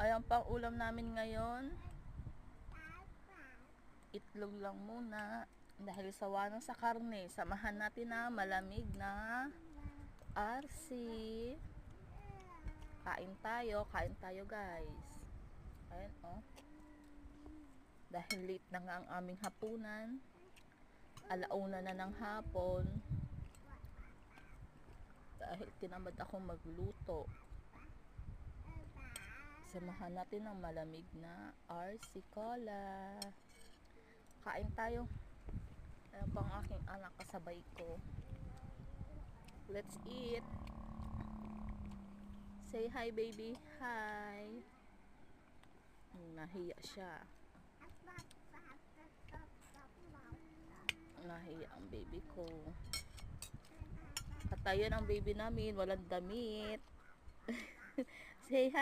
Ayan pang ulam namin ngayon. Itlog lang muna. Dahil sawa na sa karne, samahan natin na malamig na RC. Kain tayo guys. Ayan oh. Dahil late na nga ang aming hapunan. Alauna na ng hapon. Dahil tinamad ako magluto. Samahan natin ng malamig na RC Cola. Kain tayo. Ayan pa ang aking anak kasabay ko. Let's eat. Say hi baby. Hi. Nahiya siya. Nahiya ang baby ko. Katayan ang baby namin. Walang damit. Say hi.